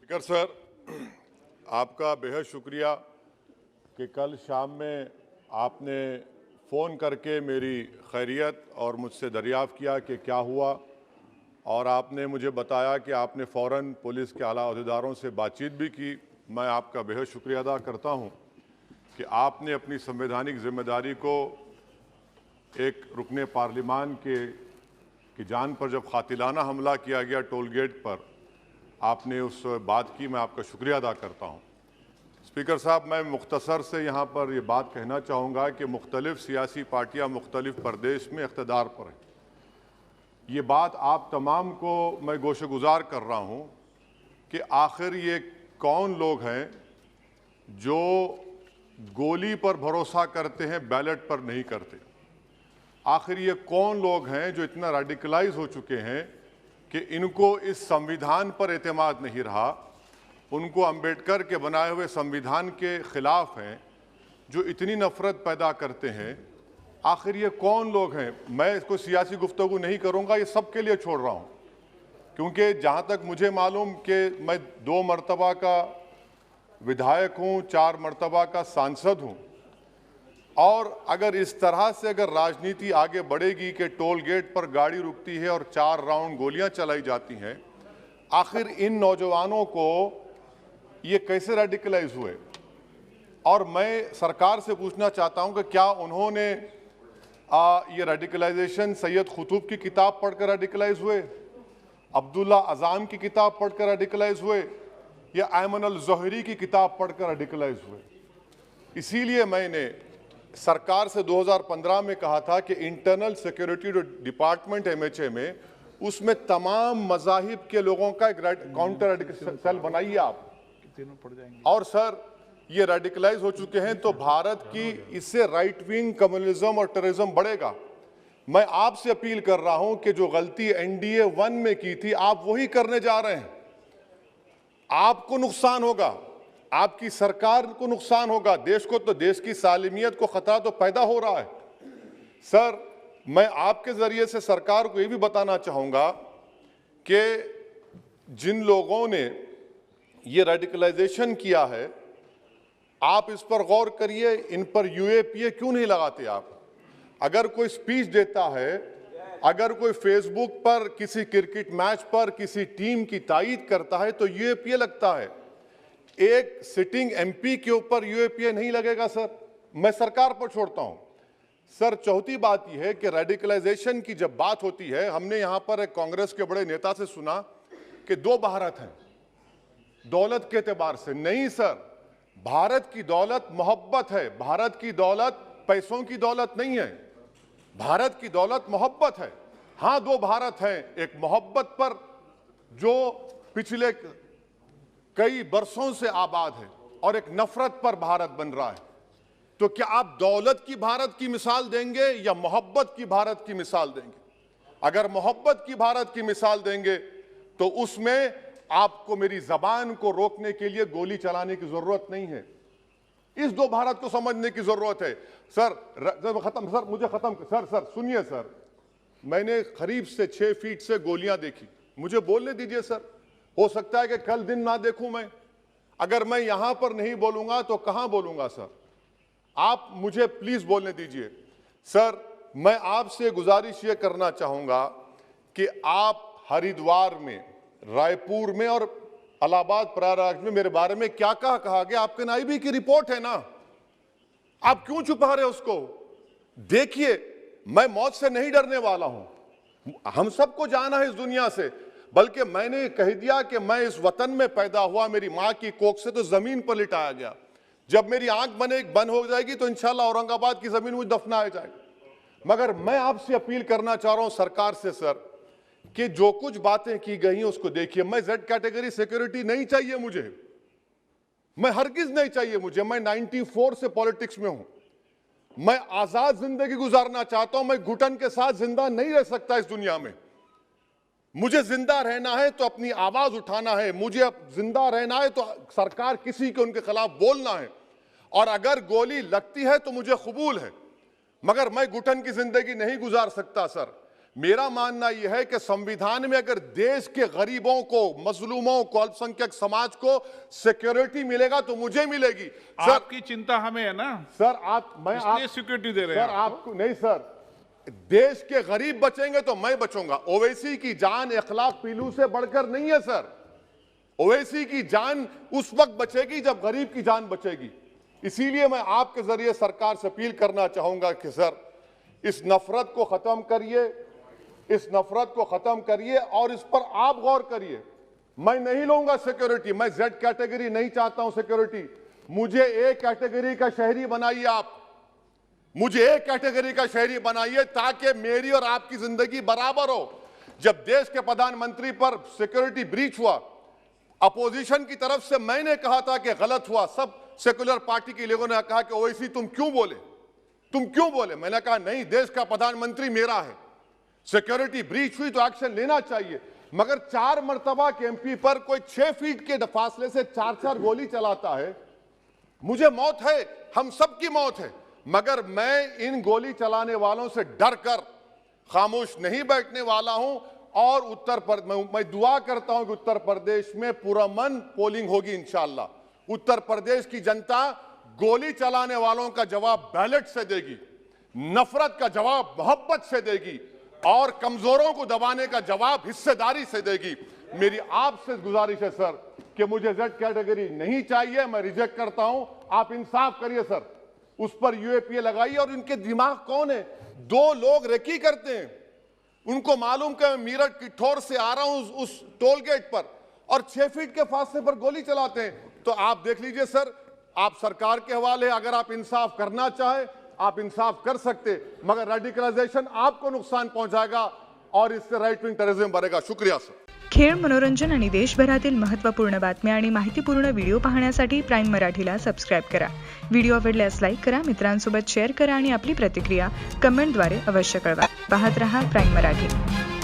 Speaker sir, आपका बेहद शुक्रिया कि कल शाम में आपने फ़ोन करके मेरी खैरियत और मुझसे दरियाफ़्त किया कि क्या हुआ, और आपने मुझे बताया कि आपने फ़ौरन पुलिस के आला अहदेदारों से बातचीत भी की। मैं आपका बेहद शुक्रिया अदा करता हूं कि आपने अपनी संवैधानिक जिम्मेदारी को एक रुकने पार्लिमान की जान पर जब कातिलाना हमला किया गया टोल गेट पर, आपने उस बात की। मैं आपका शुक्रिया अदा करता हूं। स्पीकर साहब, मैं मुख्तसर से यहाँ पर ये बात कहना चाहूँगा कि मुख्तलिफ़ सियासी पार्टियाँ मुख्तलिफ़ प्रदेश में इक़्तिदार पर हैं। ये बात आप तमाम को मैं गोशगुजार कर रहा हूँ कि आखिर ये कौन लोग हैं जो गोली पर भरोसा करते हैं, बैलेट पर नहीं करते। आखिर ये कौन लोग हैं जो इतना रेडिकलाइज हो चुके हैं कि इनको इस संविधान पर एतमाद नहीं रहा, उनको अंबेडकर के बनाए हुए संविधान के ख़िलाफ़ हैं, जो इतनी नफ़रत पैदा करते हैं। आखिर ये कौन लोग हैं? मैं इसको सियासी गुफ्तगू नहीं करूँगा, ये सबके लिए छोड़ रहा हूँ, क्योंकि जहाँ तक मुझे मालूम कि मैं 2 मरतबा का विधायक हूँ, 4 मरतबा का सांसद हूँ, और अगर इस तरह से अगर राजनीति आगे बढ़ेगी कि टोल गेट पर गाड़ी रुकती है और 4 राउंड गोलियां चलाई जाती हैं, आखिर इन नौजवानों को ये कैसे रेडिकलाइज हुए? और मैं सरकार से पूछना चाहता हूं कि क्या उन्होंने ये रेडिकलाइजेशन सैयद कुतुब की किताब पढ़कर रेडिकलाइज हुए, अब्दुल्ला अज़ाम की किताब पढ़कर रेडिकलाइज हुए, या अयमन अल ज़ोहरी की किताब पढ़कर रेडिकलाइज हुए? इसीलिए मैंने सरकार से 2015 में कहा था कि इंटरनल सिक्योरिटी डिपार्टमेंट MHA में, उसमें तमाम मज़ाहिब के लोगों का एक काउंटर रेडिकल सेल बनाइए आप। और सर, ये रेडिकलाइज हो चुके हैं तो भारत की इससे राइट विंग कम्युनिज्म और टेररिज्म बढ़ेगा। मैं आपसे अपील कर रहा हूं कि जो गलती NDA 1 में की थी, आप वही करने जा रहे हैं। आपको नुकसान होगा, आपकी सरकार को नुकसान होगा, देश को तो, देश की सालिमियत को खतरा तो पैदा हो रहा है। सर, मैं आपके जरिए से सरकार को यह भी बताना चाहूंगा कि जिन लोगों ने ये रेडिकलाइजेशन किया है, आप इस पर गौर करिए, इन पर UAPA क्यों नहीं लगाते आप? अगर कोई स्पीच देता है, अगर कोई फेसबुक पर किसी क्रिकेट मैच पर किसी टीम की तायीद करता है तो UAPA लगता है। एक सिटिंग MP के ऊपर UAPA नहीं लगेगा सर। मैं सरकार पर छोड़ता हूं। सर, चौथी बात यह है कि रेडिकलाइजेशन की जब बात होती है, हमने यहां पर एक कांग्रेस के बड़े नेता से सुना कि 2 भारत हैं दौलत के एतबार से। नहीं सर, भारत की दौलत मोहब्बत है। भारत की दौलत पैसों की दौलत नहीं है, भारत की दौलत मोहब्बत है। हां, 2 भारत हैं, एक मोहब्बत पर जो पिछले कई बरसों से आबाद है, और एक नफरत पर भारत बन रहा है। तो क्या आप दौलत की भारत की मिसाल देंगे या मोहब्बत की भारत की मिसाल देंगे? अगर मोहब्बत की भारत की मिसाल देंगे तो उसमें आपको मेरी जबान को रोकने के लिए गोली चलाने की जरूरत नहीं है। इस 2 भारत को समझने की जरूरत है। सर, खत्म सर, मुझे खत्म सर सुनिए सर, मैंने करीब से 6 फीट से गोलियां देखी। मुझे बोलने दीजिए सर, हो सकता है कि कल दिन ना देखूं मैं। अगर मैं यहां पर नहीं बोलूंगा तो कहां बोलूंगा सर? आप मुझे प्लीज बोलने दीजिए। सर, मैं आपसे गुजारिश ये करना चाहूंगा कि आप हरिद्वार में, रायपुर में और इलाहाबाद प्रयागराज में मेरे बारे में क्या कहा गया, आपके नायबी की रिपोर्ट है ना, आप क्यों छुपा रहे उसको? देखिए, मैं मौत से नहीं डरने वाला हूं, हम सबको जाना है इस दुनिया से, बल्कि मैंने कह दिया कि मैं इस वतन में पैदा हुआ, मेरी मां की कोख से तो जमीन पर लिटाया गया। जब मेरी आंख बंद हो जाएगी तो इंशाल्लाह औरंगाबाद की जमीन मुझे दफनाया जाएगा। मगर मैं आपसे अपील करना चाह रहा हूं सरकार से सर, कि जो कुछ बातें की गई हैं उसको देखिए। मैं Z कैटेगरी सिक्योरिटी नहीं चाहिए मुझे, मैं हरगिज नहीं चाहिए मुझे। मैं 94 से पॉलिटिक्स में हूं, मैं आजाद जिंदगी गुजारना चाहता हूं। मैं घुटन के साथ जिंदा नहीं रह सकता इस दुनिया में। मुझे जिंदा रहना है तो अपनी आवाज उठाना है, मुझे जिंदा रहना है तो सरकार किसी के उनके खिलाफ बोलना है, और अगर गोली लगती है तो मुझे कबूल है, मगर मैं घुटन की जिंदगी नहीं गुजार सकता सर। मेरा मानना यह है कि संविधान में अगर देश के गरीबों को, मजलूमों को, अल्पसंख्यक समाज को सिक्योरिटी मिलेगा तो मुझे मिलेगी। सर, आपकी चिंता हमें है ना सर मैं इसलिए सिक्योरिटी दे रहे हैं सर आपको नहीं सर, देश के गरीब बचेंगे तो मैं बचूंगा। ओवैसी की जान इखलाक पीलू से बढ़कर नहीं है सर। ओवैसी की जान उस वक्त बचेगी जब गरीब की जान बचेगी। इसीलिए मैं आपके जरिए सरकार से अपील करना चाहूंगा कि सर इस नफरत को खत्म करिए, इस नफरत को खत्म करिए और इस पर आप गौर करिए। मैं नहीं लूंगा सिक्योरिटी, मैं जेड कैटेगरी नहीं चाहता हूं सिक्योरिटी। मुझे ए कैटेगरी का शहरी बनाइए आप, मुझे ए कैटेगरी का शहरी बनाइए ताकि मेरी और आपकी जिंदगी बराबर हो। जब देश के प्रधानमंत्री पर सिक्योरिटी ब्रीच हुआ, अपोजिशन की तरफ से मैंने कहा था कि गलत हुआ। सब सेकुलर पार्टी के लोगों ने कहा कि ओवैसी तुम क्यों बोले, तुम क्यों बोले। मैंने कहा नहीं, देश का प्रधानमंत्री मेरा है, सिक्योरिटी ब्रीच हुई तो एक्शन लेना चाहिए। मगर 4 मर्तबा के एमपी पर कोई 6 फीट के फासले से 4-4 गोली चलाता है। मुझे मौत है, हम सब की मौत है, मगर मैं इन गोली चलाने वालों से डर कर खामोश नहीं बैठने वाला हूं। और मैं दुआ करता हूं कि उत्तर प्रदेश में पुरअमन पोलिंग होगी इंशाअल्लाह। उत्तर प्रदेश की जनता गोली चलाने वालों का जवाब बैलेट से देगी, नफरत का जवाब मोहब्बत से देगी और कमजोरों को दबाने का जवाब हिस्सेदारी से देगी। मेरी आपसे गुजारिश है सर कि मुझे जेड कैटेगरी नहीं चाहिए, मैं रिजेक्ट करता हूं। आप इंसाफ करिए सर, उस पर यूएपीए लगाइए। और इनके दिमाग कौन है? 2 लोग रेकी करते हैं, उनको मालूम कि मैं मीरठ किठौर से आ रहा हूं उस टोल गेट पर, और 6 फीट के फासले पर गोली चलाते हैं। तो आप देख लीजिए सर, आप सरकार के हवाले, अगर आप इंसाफ करना चाहें आप इंसाफ कर सकते, मगर रेडिकलायझेशन आपको नुकसान पहुंचाएगा और इससे राइट विंग टेररिज्म बढ़ेगा। शुक्रिया सर। खेळ, मनोरंजन आणि देशभरातील महत्त्वपूर्ण बातम्या आणि माहितीपूर्ण व्हिडिओ पाहण्यासाठी प्राईम मराठीला सबस्क्राईब करा. व्हिडिओ आवडल्यास लाईक करा, मित्रांसोबत शेअर करा आणि आपली प्रतिक्रिया कमेंटद्वारे अवश्य कळवा. पाहत रहा प्राईम मराठी.